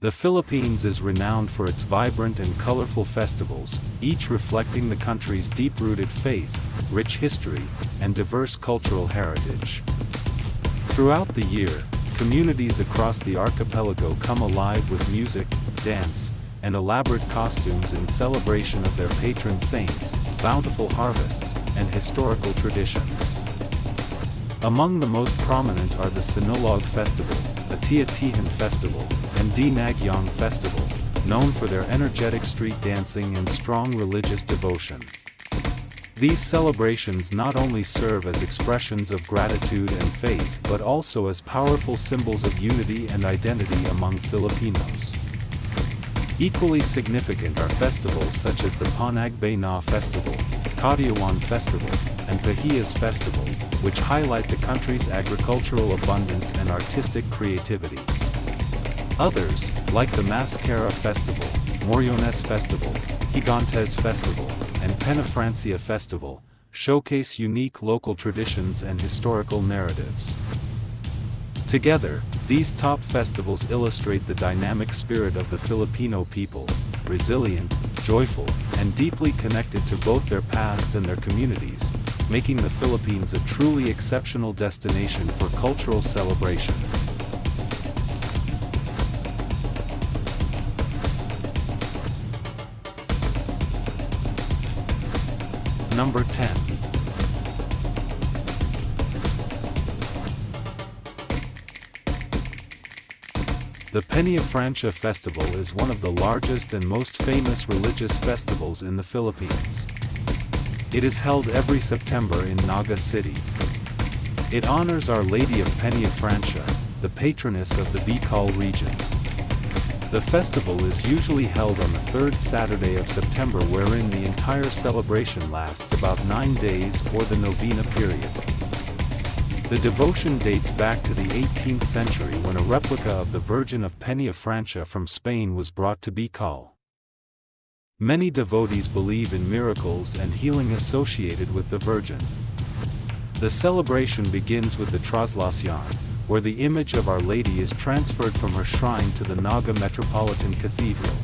The Philippines is renowned for its vibrant and colorful festivals, each reflecting the country's deep-rooted faith, rich history, and diverse cultural heritage. Throughout the year, communities across the archipelago come alive with music, dance, and elaborate costumes in celebration of their patron saints, bountiful harvests, and historical traditions. Among the most prominent are the Sinulog Festival, Ati-Atihan Festival, and Dinagyang Festival, known for their energetic street dancing and strong religious devotion. These celebrations not only serve as expressions of gratitude and faith but also as powerful symbols of unity and identity among Filipinos. Equally significant are festivals such as the Panagbenga Festival, Kadayawan Festival, and Pahiyas Festival, which highlight the country's agricultural abundance and artistic creativity. Others, like the Masskara Festival, Moriones Festival, Higantes Festival, and Peñafrancia Festival, showcase unique local traditions and historical narratives. Together, these top festivals illustrate the dynamic spirit of the Filipino people, resilient, joyful, and deeply connected to both their past and their communities, making the Philippines a truly exceptional destination for cultural celebration. Number 10. The Peñafrancia Festival is one of the largest and most famous religious festivals in the Philippines. It is held every September in Naga City. It honors Our Lady of Peñafrancia, the patroness of the Bicol region. The festival is usually held on the third Saturday of September, wherein the entire celebration lasts about 9 days or the novena period. The devotion dates back to the 18th century when a replica of the Virgin of Peñafrancia from Spain was brought to Bicol. Many devotees believe in miracles and healing associated with the Virgin. The celebration begins with the Traslación, where the image of Our Lady is transferred from her shrine to the Naga Metropolitan Cathedral.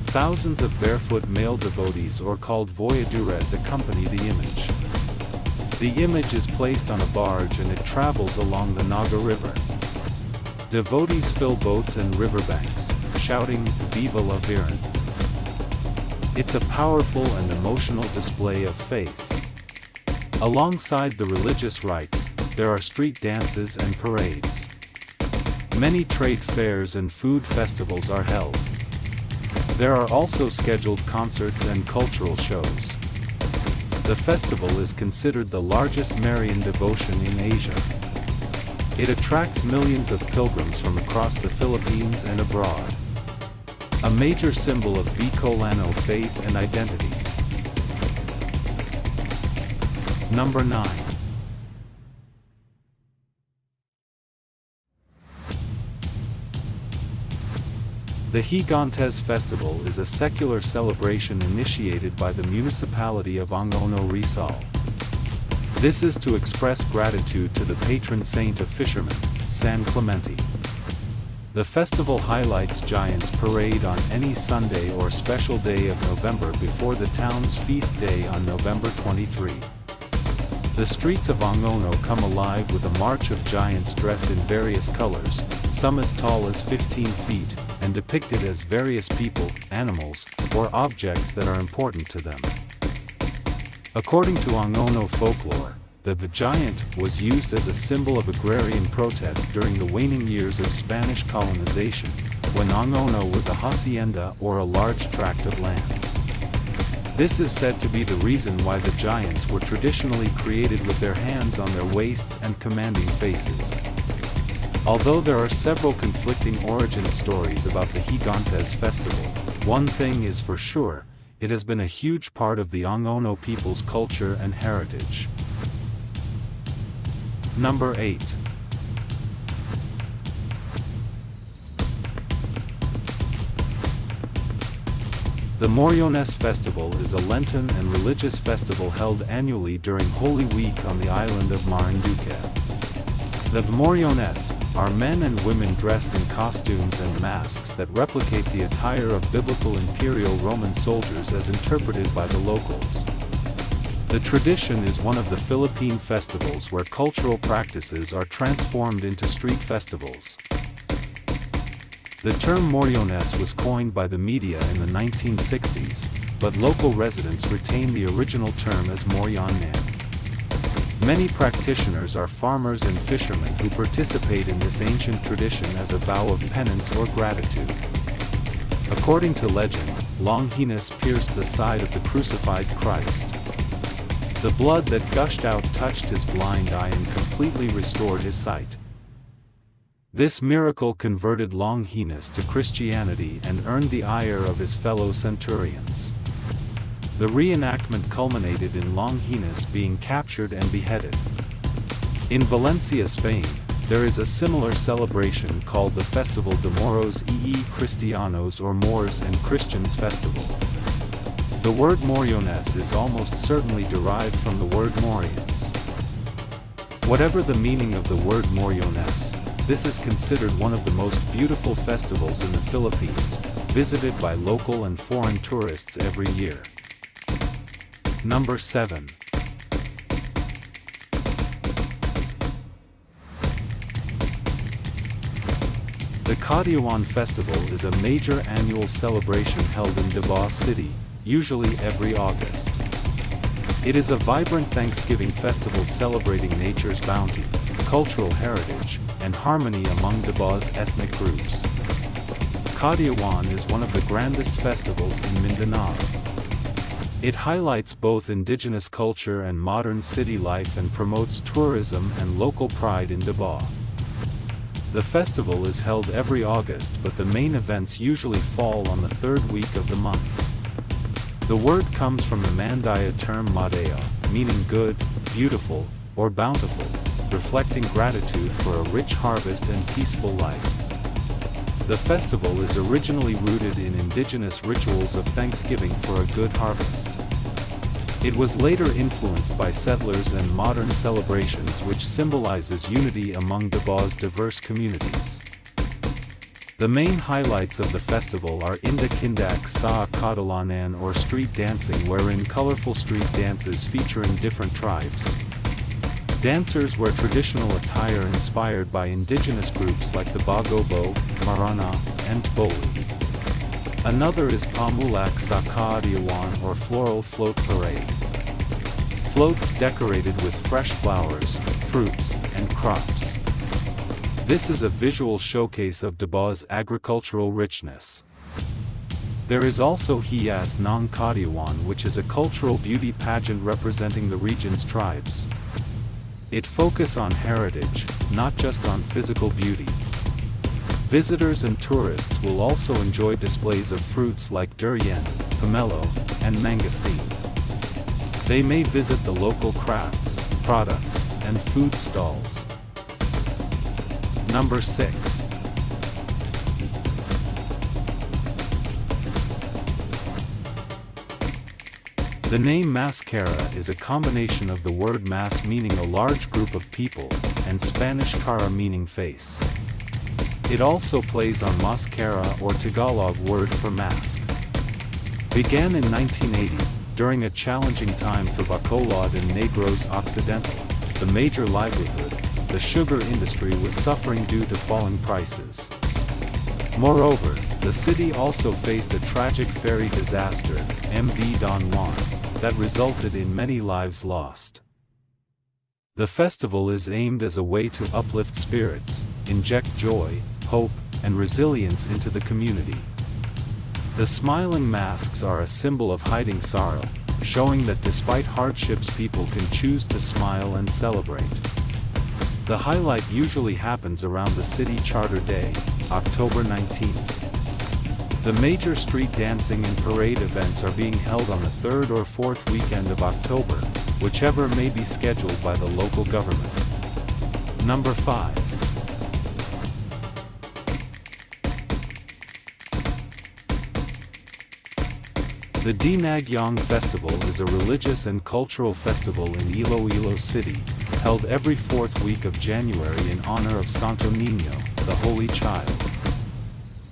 Thousands of barefoot male devotees, or called voyadores, accompany the image. The image is placed on a barge and it travels along the Naga River. Devotees fill boats and riverbanks, shouting, "Viva la Virgen!" It's a powerful and emotional display of faith. Alongside the religious rites, there are street dances and parades. Many trade fairs and food festivals are held. There are also scheduled concerts and cultural shows. The festival is considered the largest Marian devotion in Asia. It attracts millions of pilgrims from across the Philippines and abroad. A major symbol of Bicolano faith and identity. Number 9. The Higantes Festival is a secular celebration initiated by the municipality of Angono, Rizal. This is to express gratitude to the patron saint of fishermen, San Clemente. The festival highlights Giants Parade on any Sunday or special day of November before the town's feast day on November 23. The streets of Angono come alive with a march of giants dressed in various colors, some as tall as 15 feet, and depicted as various people, animals, or objects that are important to them. According to Angono folklore, the giant was used as a symbol of agrarian protest during the waning years of Spanish colonization, when Angono was a hacienda or a large tract of land. This is said to be the reason why the giants were traditionally created with their hands on their waists and commanding faces. Although there are several conflicting origin stories about the Higantes Festival, one thing is for sure: it has been a huge part of the Angono people's culture and heritage. Number 8. The Moriones Festival is a Lenten and religious festival held annually during Holy Week on the island of Marinduque. The Moriones are men and women dressed in costumes and masks that replicate the attire of biblical imperial Roman soldiers as interpreted by the locals. The tradition is one of the Philippine festivals where cultural practices are transformed into street festivals. The term Moriones was coined by the media in the 1960s, but local residents retain the original term as Morionan. Many practitioners are farmers and fishermen who participate in this ancient tradition as a vow of penance or gratitude. According to legend, Longinus pierced the side of the crucified Christ. The blood that gushed out touched his blind eye and completely restored his sight. This miracle converted Longinus to Christianity and earned the ire of his fellow centurions. The reenactment culminated in Longinus being captured and beheaded. In Valencia, Spain, there is a similar celebration called the Festival de Moros y Cristianos, or Moors and Christians Festival. The word Moriones is almost certainly derived from the word Morians. Whatever the meaning of the word Moriones, this is considered one of the most beautiful festivals in the Philippines, visited by local and foreign tourists every year. Number 7. The Kadayawan Festival is a major annual celebration held in Davao City, usually every August. It is a vibrant Thanksgiving festival celebrating nature's bounty, cultural heritage, and harmony among Davao's ethnic groups. Kadayawan is one of the grandest festivals in Mindanao. It highlights both indigenous culture and modern city life and promotes tourism and local pride in Davao. The festival is held every August, but the main events usually fall on the third week of the month. The word comes from the Mandaya term Madaya, meaning good, beautiful, or bountiful, reflecting gratitude for a rich harvest and peaceful life. The festival is originally rooted in indigenous rituals of thanksgiving for a good harvest. It was later influenced by settlers and modern celebrations, which symbolizes unity among Davao's diverse communities. The main highlights of the festival are Inda-Kindak sa Kadalanan, or street dancing, wherein colorful street dances featuring different tribes. Dancers wear traditional attire inspired by indigenous groups like the Bagobo, Marana, and Boli. Another is Pamulak sa Kadayawan, or floral float parade. Floats decorated with fresh flowers, fruits, and crops. This is a visual showcase of Davao's agricultural richness. There is also Hiyas ng Kadayawan, which is a cultural beauty pageant representing the region's tribes. It focuses on heritage, not just on physical beauty. Visitors and tourists will also enjoy displays of fruits like durian, pomelo, and mangosteen. They may visit the local crafts, products, and food stalls. Number 6. The name Masskara is a combination of the word mas, meaning a large group of people, and Spanish cara, meaning face. It also plays on mascara, or Tagalog word for mask. Began in 1980, during a challenging time for Bacolod and Negros Occidental, the major livelihood. The sugar industry was suffering due to falling prices. Moreover, the city also faced a tragic ferry disaster, MV Don Juan, that resulted in many lives lost. The festival is aimed as a way to uplift spirits, inject joy, hope, and resilience into the community. The smiling masks are a symbol of hiding sorrow, showing that despite hardships people can choose to smile and celebrate. The highlight usually happens around the city charter day, October 19th. The major street dancing and parade events are being held on the third or fourth weekend of October, whichever may be scheduled by the local government. Number 5. The Dinagyang Festival is a religious and cultural festival in Iloilo City, held every fourth week of January in honor of Santo Niño, the Holy Child.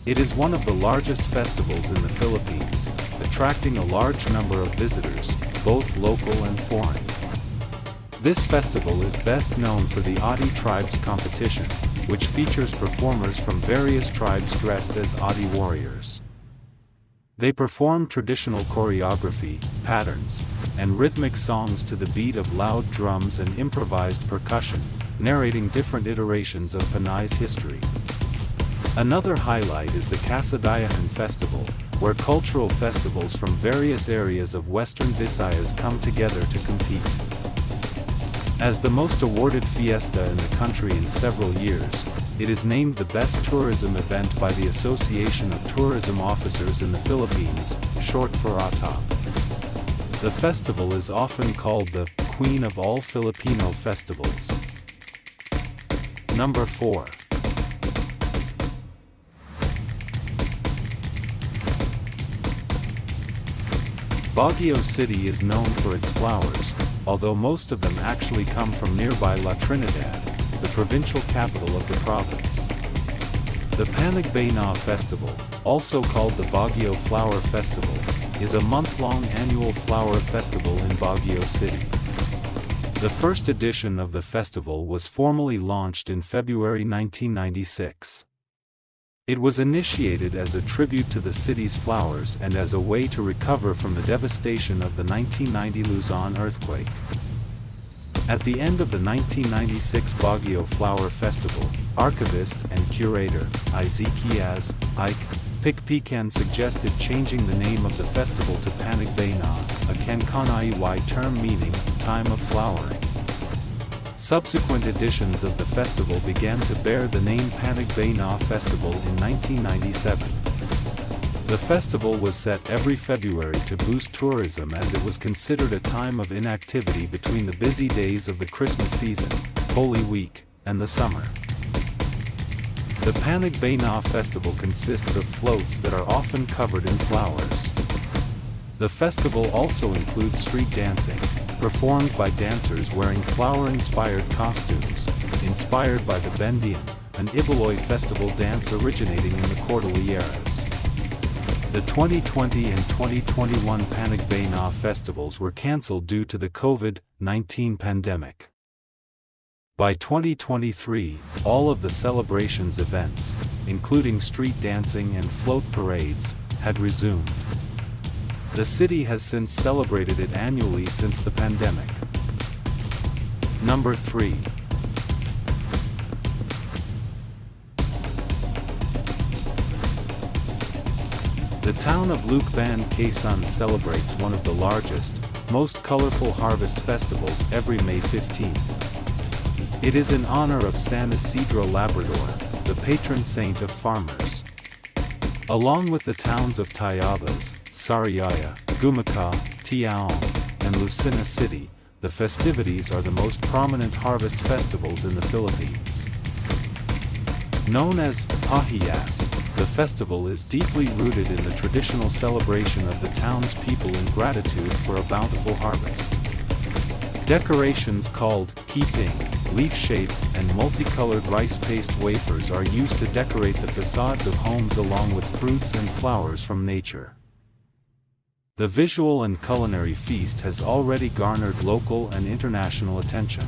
It is one of the largest festivals in the Philippines, attracting a large number of visitors, both local and foreign. This festival is best known for the Ati Tribes competition, which features performers from various tribes dressed as Ati warriors. They perform traditional choreography, patterns, and rhythmic songs to the beat of loud drums and improvised percussion, narrating different iterations of Panay's history. Another highlight is the Kadayawan Festival, where cultural festivals from various areas of Western Visayas come together to compete. As the most awarded fiesta in the country in several years, it is named the best tourism event by the Association of Tourism Officers in the Philippines, short for ATA. The festival is often called the Queen of all Filipino festivals. Number 4. Baguio City is known for its flowers, although most of them actually come from nearby La Trinidad, the provincial capital of the province. The Panagbenga Festival, also called the Baguio Flower Festival, is a month-long annual flower festival in Baguio City. The first edition of the festival was formally launched in February 1996. It was initiated as a tribute to the city's flowers and as a way to recover from the devastation of the 1990 Luzon earthquake. At the end of the 1996 Baguio Flower Festival, archivist and curator, Ezekias Ike Pikpikan suggested changing the name of the festival to Panagbenga, a Kankanaiwai term meaning, time of flowering. Subsequent editions of the festival began to bear the name Panagbenga Festival in 1997. The festival was set every February to boost tourism as it was considered a time of inactivity between the busy days of the Christmas season, Holy Week, and the summer. The Panagbenga Festival consists of floats that are often covered in flowers. The festival also includes street dancing, performed by dancers wearing flower-inspired costumes, inspired by the Bendian, an Iloilo festival dance originating in the Cordilleras. The 2020 and 2021 Panagbenga festivals were cancelled due to the COVID-19 pandemic. By 2023, all of the celebrations events, including street dancing and float parades, had resumed. The city has since celebrated it annually since the pandemic. Number 3. The town of Lucban, Quezon celebrates one of the largest, most colorful harvest festivals every May 15th. It is in honor of San Isidro Labrador, the patron saint of farmers. Along with the towns of Tayabas, Sariaya, Gumaca, Tiaong, and Lucena City, the festivities are the most prominent harvest festivals in the Philippines. Known as Pahiyas, the festival is deeply rooted in the traditional celebration of the townspeople in gratitude for a bountiful harvest. Decorations called keeping, leaf-shaped and multicolored rice paste wafers are used to decorate the facades of homes along with fruits and flowers from nature. The visual and culinary feast has already garnered local and international attention.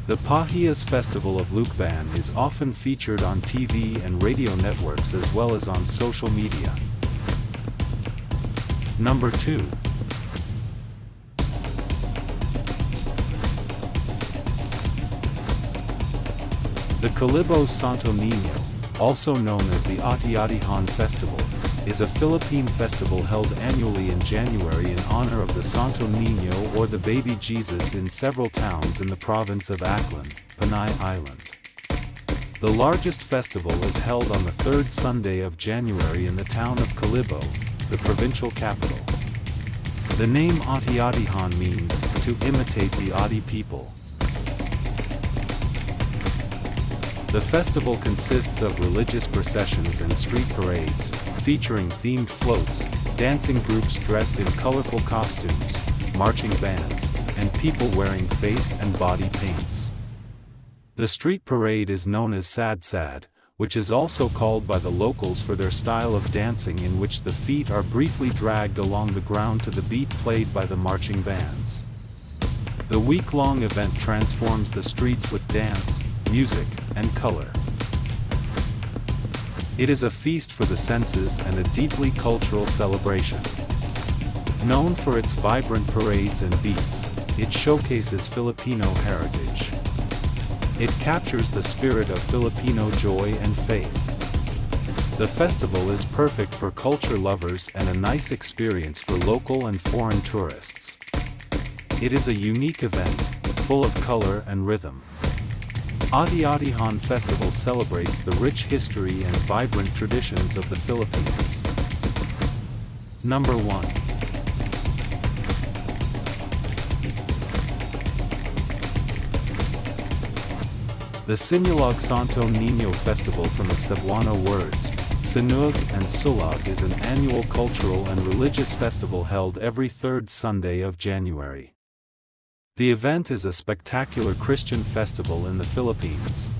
The Pahiyas Festival of Lucban is often featured on TV and radio networks as well as on social media. Number 2. The Kalibo Santo Niño, also known as the Ati-Atihan Festival, is a Philippine festival held annually in January in honor of the Santo Niño or the Baby Jesus in several towns in the province of Aklan, Panay Island. The largest festival is held on the third Sunday of January in the town of Kalibo, the provincial capital. The name Ati-Atihan means, to imitate the Ati people. The festival consists of religious processions and street parades, featuring themed floats, dancing groups dressed in colorful costumes, marching bands, and people wearing face and body paints. The street parade is known as sad, which is also called by the locals for their style of dancing in which the feet are briefly dragged along the ground to the beat played by the marching bands. The week-long event transforms the streets with dance, music, and color. It is a feast for the senses and a deeply cultural celebration. Known for its vibrant parades and beats, it showcases Filipino heritage. It captures the spirit of Filipino joy and faith. The festival is perfect for culture lovers and a nice experience for local and foreign tourists. It is a unique event, full of color and rhythm. Ati-Atihan Festival celebrates the rich history and vibrant traditions of the Philippines. Number 1. The Sinulog Santo Niño Festival, from the Cebuano words, Sinulog and Sulog, is an annual cultural and religious festival held every third Sunday of January. The event is a spectacular Christian festival in the Philippines.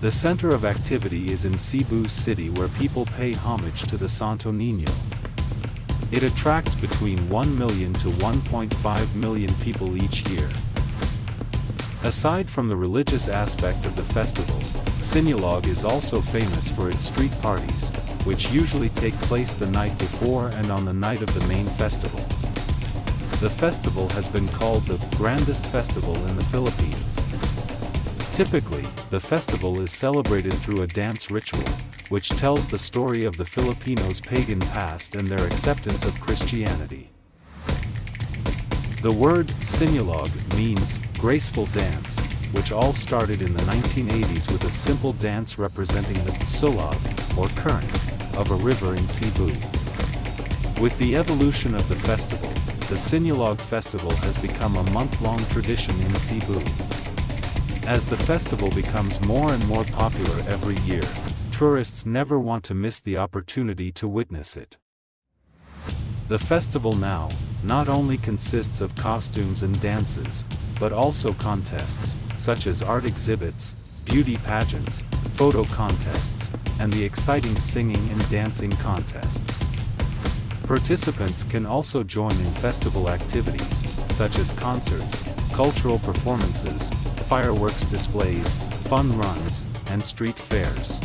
The center of activity is in Cebu City, where people pay homage to the Santo Niño. It attracts between 1 million to 1.5 million people each year. Aside from the religious aspect of the festival, Sinulog is also famous for its street parties, which usually take place the night before and on the night of the main festival. The festival has been called the grandest festival in the Philippines. Typically, the festival is celebrated through a dance ritual, which tells the story of the Filipinos' pagan past and their acceptance of Christianity. The word Sinulog means graceful dance, which all started in the 1980s with a simple dance representing the sulog, or current, of a river in Cebu. With the evolution of the festival, the Sinulog Festival has become a month-long tradition in Cebu. As the festival becomes more and more popular every year, tourists never want to miss the opportunity to witness it. The festival now not only consists of costumes and dances, but also contests, such as art exhibits, beauty pageants, photo contests, and the exciting singing and dancing contests. Participants can also join in festival activities, such as concerts, cultural performances, fireworks displays, fun runs, and street fairs.